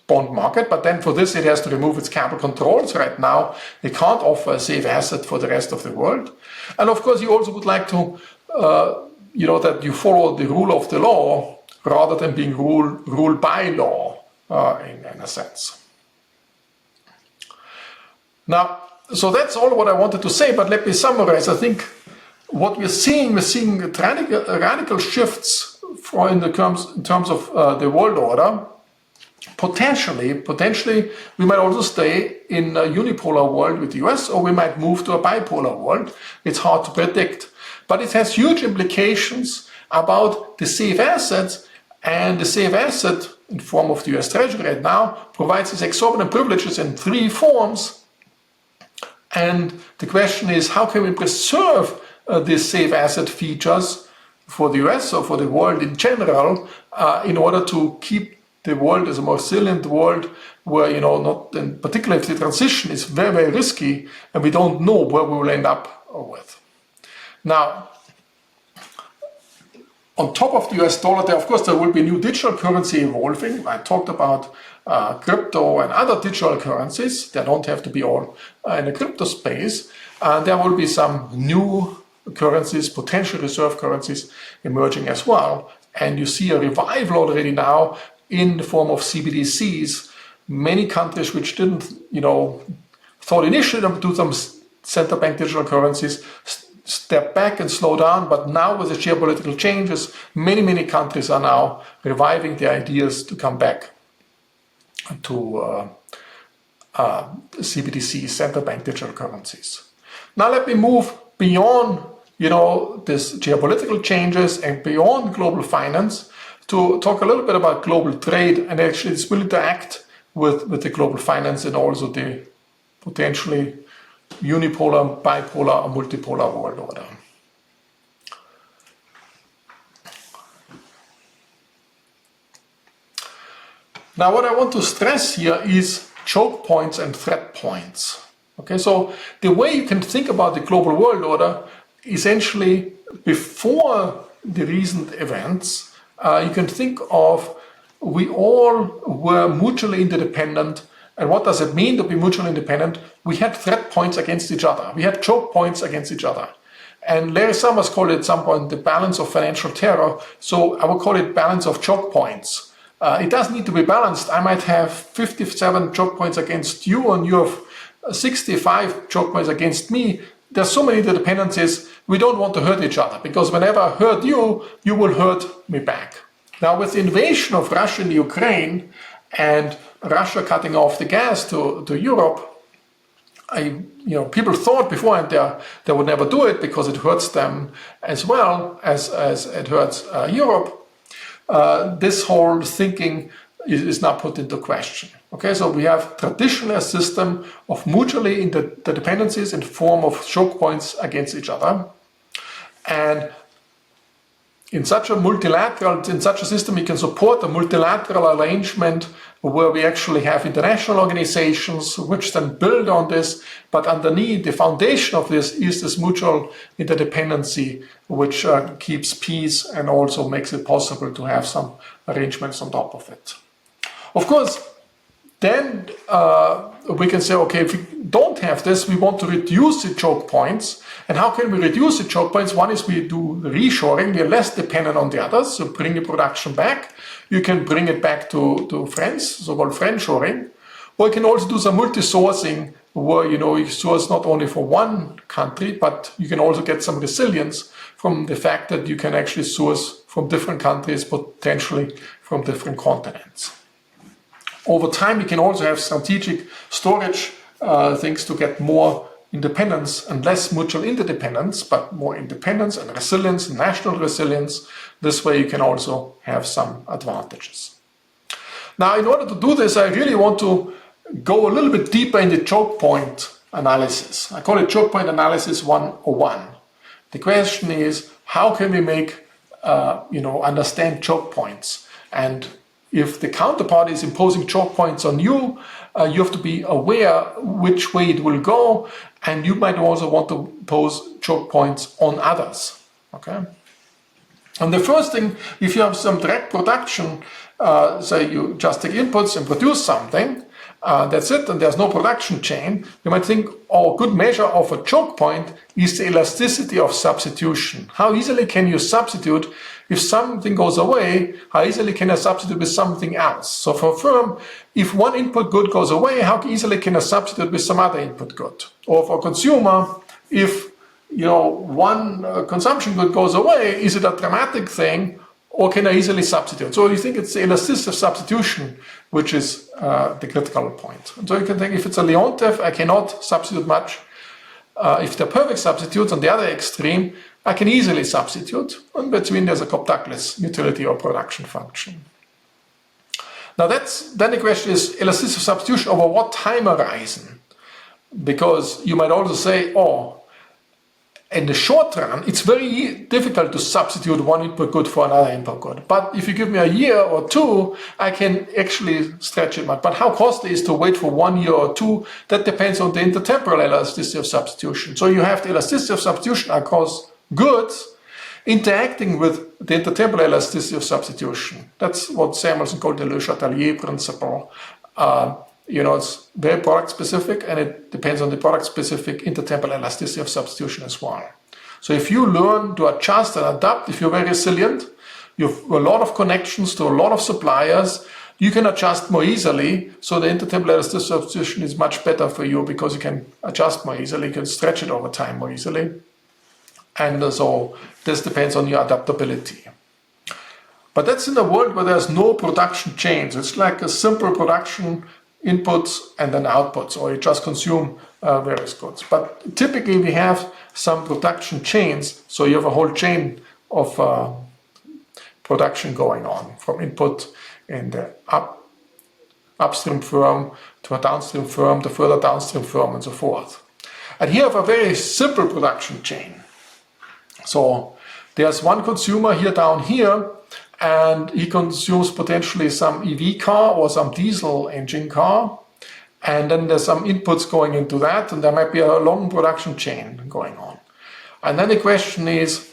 bond market, but then for this it has to remove its capital controls. Right now, it can't offer a safe asset for the rest of the world. And of course, you also would like to that you follow the rule of the law rather than being ruled by law in a sense. Now, so that's all what I wanted to say, but let me summarize. I think what we're seeing radical shifts in terms of the world order. Potentially, we might also stay in a unipolar world with the US, or we might move to a bipolar world. It's hard to predict. But it has huge implications about the safe assets, and the safe asset in form of the US Treasury right now provides these exorbitant privileges in 3 forms. And the question is, how can we preserve these safe asset features for the US or for the world in general in order to keep the world as a more resilient world where, particularly if the transition is very, very risky and we don't know where we will end up with. Now, on top of the US dollar, of course, there will be new digital currency evolving. I talked about crypto and other digital currencies. They don't have to be all in the crypto space. There will be some new currencies, potential reserve currencies emerging as well. And you see a revival already now in the form of CBDCs. Many countries which didn't, thought initially to do some central bank digital currencies step back and slow down, but now with the geopolitical changes, many countries are now reviving the ideas to come back to CBDCs, central bank digital currencies. Now let me move beyond, this geopolitical changes and beyond global finance to talk a little bit about global trade, and actually this will interact with the global finance and also the potentially unipolar, bipolar, or multipolar world order. Now what I want to stress here is choke points and threat points. Okay, so the way you can think about the global world order, essentially before the recent events, you can think of we all were mutually interdependent. And what does it mean to be mutually independent? We had threat points against each other. We had choke points against each other. And Larry Summers called it at some point the balance of financial terror. So I would call it balance of choke points. It doesn't need to be balanced. I might have 57 choke points against you and you have 65 choke points against me. There's so many interdependencies. We don't want to hurt each other because whenever I hurt you, you will hurt me back. Now with the invasion of Russia in Ukraine and Russia cutting off the gas to Europe, people thought beforehand they would never do it because it hurts them as well as it hurts Europe. This whole thinking is now put into question. Okay, so we have traditionally a system of mutually interdependencies in form of choke points against each other. And in such a system, you can support a multilateral arrangement where we actually have international organizations which then build on this, but underneath the foundation of this is this mutual interdependency which keeps peace and also makes it possible to have some arrangements on top of it. Of course, then we can say, okay, if we don't have this, we want to reduce the choke points. And how can we reduce the choke points? One is we do reshoring. We are less dependent on the others, so bring the production back. You can bring it back to friends, so-called friendshoring. Or you can also do some multi-sourcing where you source not only for one country, but you can also get some resilience from the fact that you can actually source from different countries, potentially from different continents. Over time, you can also have strategic storage things to get more independence and less mutual interdependence, but more independence and resilience, national resilience. This way you can also have some advantages. Now, in order to do this, I really want to go a little bit deeper in the choke point analysis. I call it choke point analysis 101. The question is, how can we make, understand choke points? And if the counterparty is imposing choke points on you, you have to be aware which way it will go, and you might also want to impose choke points on others. Okay. And the first thing, if you have some direct production, say you just take inputs and produce something, that's it, and there's no production chain, you might think, a good measure of a choke point is the elasticity of substitution. How easily can you substitute? If something goes away, how easily can I substitute with something else? So for a firm, if one input good goes away, how easily can I substitute with some other input good? Or for a consumer, if one consumption good goes away, is it a dramatic thing? Or can I easily substitute? So you think it's the elasticity of substitution, which is the critical point. And so you can think if it's a Leontief, I cannot substitute much. If they're perfect substitutes on the other extreme, I can easily substitute. In between, there's a Cobb-Douglas utility or production function. Now then the question is elasticity of substitution over what time horizon? Because you might also say, in the short run, it's very difficult to substitute one input good for another input good. But if you give me a year or two, I can actually stretch it much. But how costly is to wait for 1 year or two? That depends on the intertemporal elasticity of substitution. So you have the elasticity of substitution across goods interacting with the intertemporal elasticity of substitution. That's what Samuelson called the Le Chatelier principle. It's very product specific and it depends on the product specific intertemporal elasticity of substitution as well. So if you learn to adjust and adapt, if you're very resilient, you have a lot of connections to a lot of suppliers, you can adjust more easily. So the intertemporal elasticity of substitution is much better for you because you can adjust more easily, you can stretch it over time more easily. And so this depends on your adaptability. But that's in a world where there's no production chains. It's like a simple production, inputs and then outputs, or you just consume various goods. But typically we have some production chains, so you have a whole chain of production going on, from input in the upstream firm to a downstream firm, to further downstream firm, and so forth. And here I have a very simple production chain. So there's one consumer here down here, and he consumes potentially some EV car or some diesel engine car, and then there's some inputs going into that, and there might be a long production chain going on. And then the question is,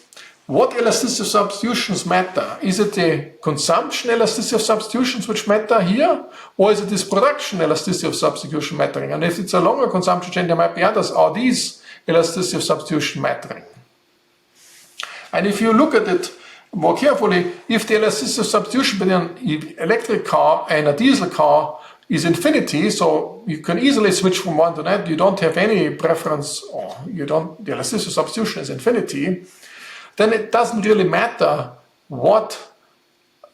what elasticity of substitutions matter? Is it the consumption elasticity of substitutions which matter here, or is it this production elasticity of substitution mattering? And if it's a longer consumption chain, there might be others. Are these elasticity of substitution mattering? And if you look at it more carefully, if the elasticity of substitution between an electric car and a diesel car is infinity, so you can easily switch from one to that, you don't have any preference, or the elasticity of substitution is infinity, then it doesn't really matter what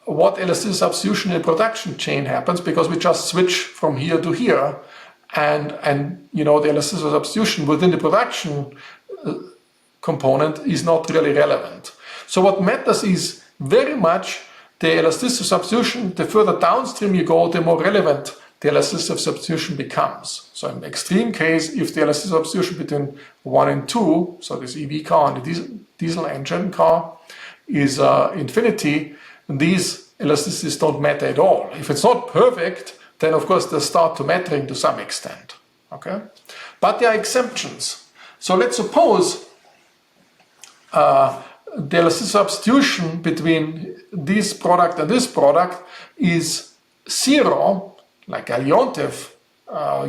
elasticity substitution in the production chain happens, because we just switch from here to here, and the elasticity of substitution within the production component is not really relevant. So what matters is very much the elasticity of substitution. The further downstream you go, the more relevant the elasticity of substitution becomes. So in the extreme case, if the elasticity of substitution between 1 and 2, so this EV car and the diesel engine car, is infinity, these elasticities don't matter at all. If it's not perfect, then of course they start to mattering to some extent. Okay? But there are exceptions. So let's suppose the elasticity substitution between this product and this product is 0, like a Leontief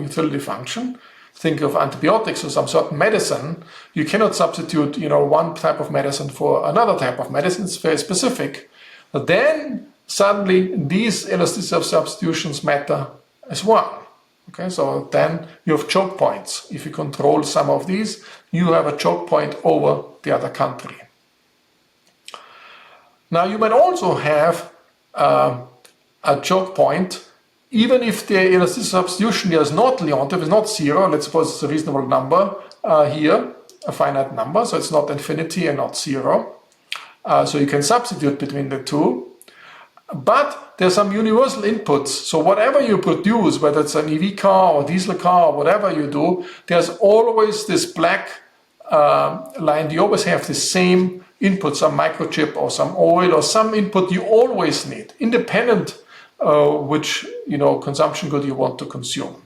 utility function. Think of antibiotics or some certain medicine. You cannot substitute, one type of medicine for another type of medicine. It's very specific. But then suddenly these elasticity of substitutions matter as well. Okay, so then you have choke points. If you control some of these, you have a choke point over the other country. Now you might also have a choke point, even if the elasticity substitution here is not Leontief, is not 0, let's suppose it's a reasonable number here, a finite number, so it's not infinity and not 0. So you can substitute between the two. But there's some universal inputs, so whatever you produce, whether it's an EV car or diesel car or whatever you do, there's always this black line. You always have the same input, some microchip or some oil or some input you always need, independent which consumption good you want to consume.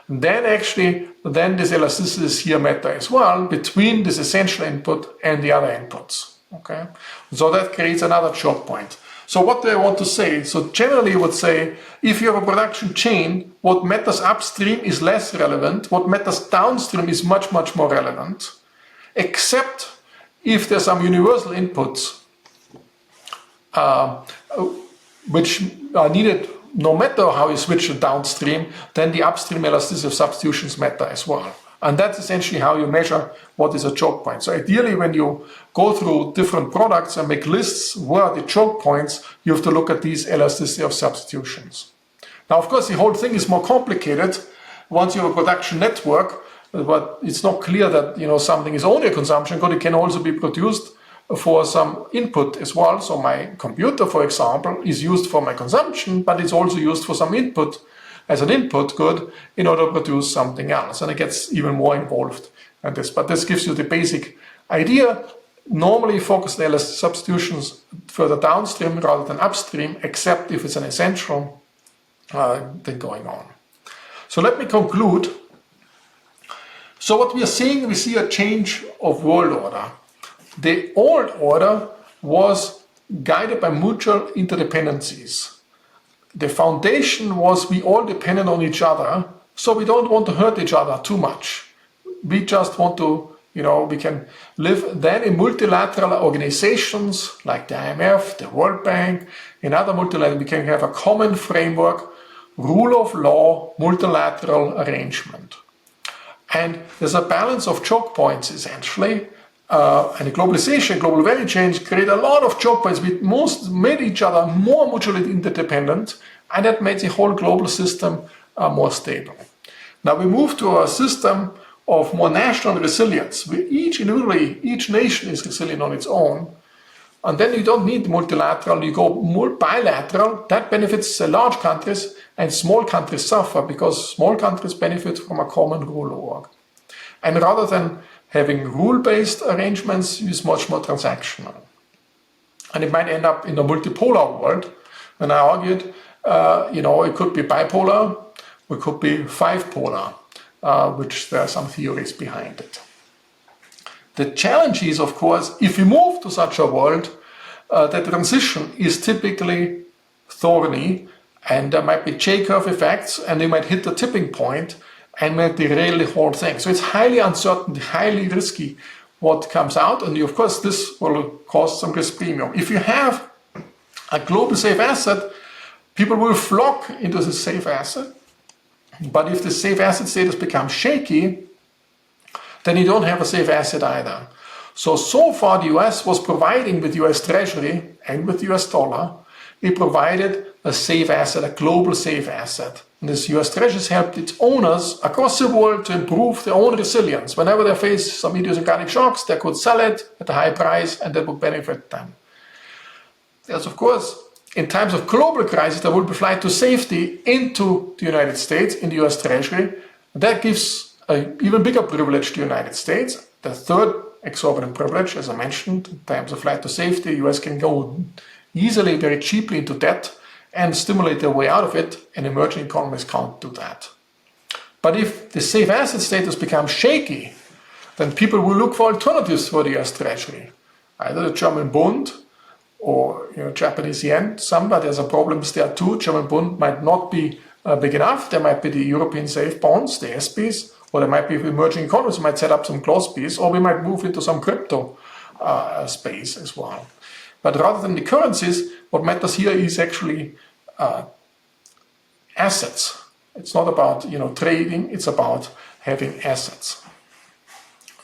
Then this elasticities here matter as well between this essential input and the other inputs. Okay, so that creates another choke point. So what do I want to say? So generally I would say, if you have a production chain, what matters upstream is less relevant, what matters downstream is much, much more relevant, except if there's some universal inputs which are needed no matter how you switch it downstream, then the upstream elasticity of substitutions matter as well. And that's essentially how you measure what is a choke point. So ideally, when you go through different products and make lists where are the choke points, you have to look at these elasticity of substitutions. Now, of course, the whole thing is more complicated once you have a production network, but it's not clear that something is only a consumption good. It can also be produced for some input as well. So my computer, for example, is used for my consumption, but it's also used for some input as an input good in order to produce something else. And it gets even more involved than this. But this gives you the basic idea. Normally focus the elasticity substitutions further downstream rather than upstream, except if it's an essential thing going on. So let me conclude. So what we are seeing, we see a change of world order. The old order was guided by mutual interdependencies. The foundation was we all depended on each other, so we don't want to hurt each other too much. We just want to, we can live then in multilateral organizations like the IMF, the World Bank, in other multilateral, we can have a common framework, rule of law, multilateral arrangement. And there's a balance of choke points essentially, and the globalization, global value change create a lot of choke points which made each other more mutually interdependent, and that made the whole global system more stable. Now we move to a system of more national resilience, where each nation is resilient on its own, and then you don't need multilateral, you go more bilateral. That benefits the large countries, and small countries suffer because small countries benefit from a common rule org. And rather than having rule-based arrangements, it's much more transactional. And it might end up in a multipolar world. And I argued, it could be bipolar, it could be five-polar, which there are some theories behind it. The challenge is, of course, if we move to such a world, the transition is typically thorny, and there might be J-curve effects, and they might hit the tipping point and might derail the whole thing. So it's highly uncertain, highly risky what comes out, and of course this will cause some risk premium. If you have a global safe asset, people will flock into the safe asset, but if the safe asset status becomes shaky, then you don't have a safe asset either. So far the US was providing with US Treasury and with US dollar, it provided a safe asset, a global safe asset. And this US Treasury helped its owners across the world to improve their own resilience. Whenever they face some idiosyncratic shocks, they could sell it at a high price and that would benefit them. There's, of course, in times of global crisis, there will be flight to safety into the United States, in the US Treasury. That gives an even bigger privilege to the United States. The third exorbitant privilege, as I mentioned, in times of flight to safety, the US can go easily, very cheaply into debt and stimulate their way out of it, and emerging economies can't do that. But if the safe asset status becomes shaky, then people will look for alternatives for the US Treasury. Either the German Bund or Japanese yen. Somewhere there's a problem there too. German Bund might not be big enough. There might be the European safe bonds, the SPs, or there might be emerging economies who might set up some closed Bs, or we might move into some crypto space as well. But rather than the currencies, what matters here is actually assets. It's not about trading, it's about having assets.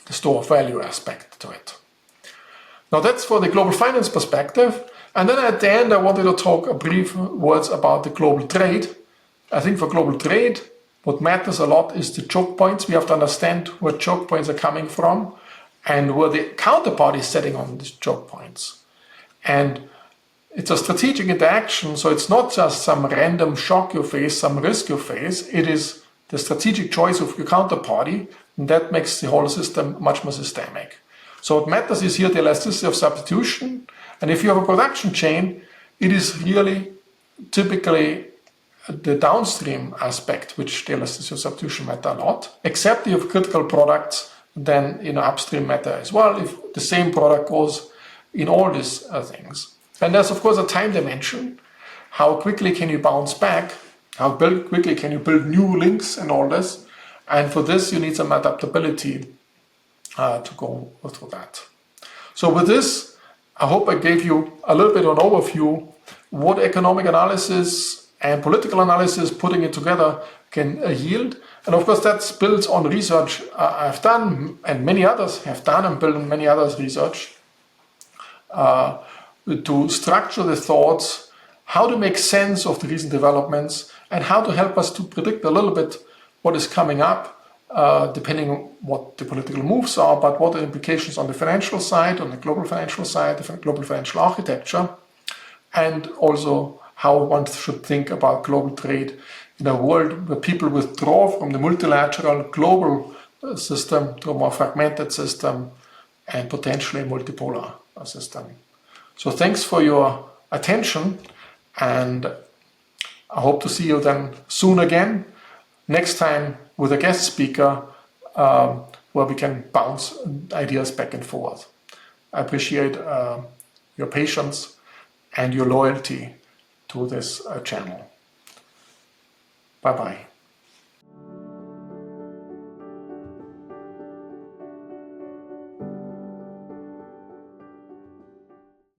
The store of value aspect to it. Now that's for the global finance perspective. And then at the end I wanted to talk a brief words about the global trade. I think for global trade, what matters a lot is the choke points. We have to understand where choke points are coming from and where the counterparty is setting on these choke points. And it's a strategic interaction, so it's not just some random shock you face, some risk you face. It is the strategic choice of your counterparty, and that makes the whole system much more systemic. So what matters is here the elasticity of substitution, and if you have a production chain, it is really typically the downstream aspect which the elasticity of substitution matter a lot, except if you have critical products, then upstream matter as well, if the same product goes in all these things. And there's of course a time dimension. How quickly can you bounce back? How quickly can you build new links and all this? And for this you need some adaptability to go through that. So with this, I hope I gave you a little bit of an overview what economic analysis and political analysis, putting it together, can yield. And of course that builds on research I've done and many others have done and built on many others' research to structure the thoughts, how to make sense of the recent developments, and how to help us to predict a little bit what is coming up, depending on what the political moves are, but what are the implications on the financial side, on the global financial side, the global financial architecture, and also how one should think about global trade in a world where people withdraw from the multilateral global system to a more fragmented system and potentially a multipolar system. So thanks for your attention, and I hope to see you then soon again, next time with a guest speaker where we can bounce ideas back and forth. I appreciate your patience and your loyalty to this channel. Bye-bye.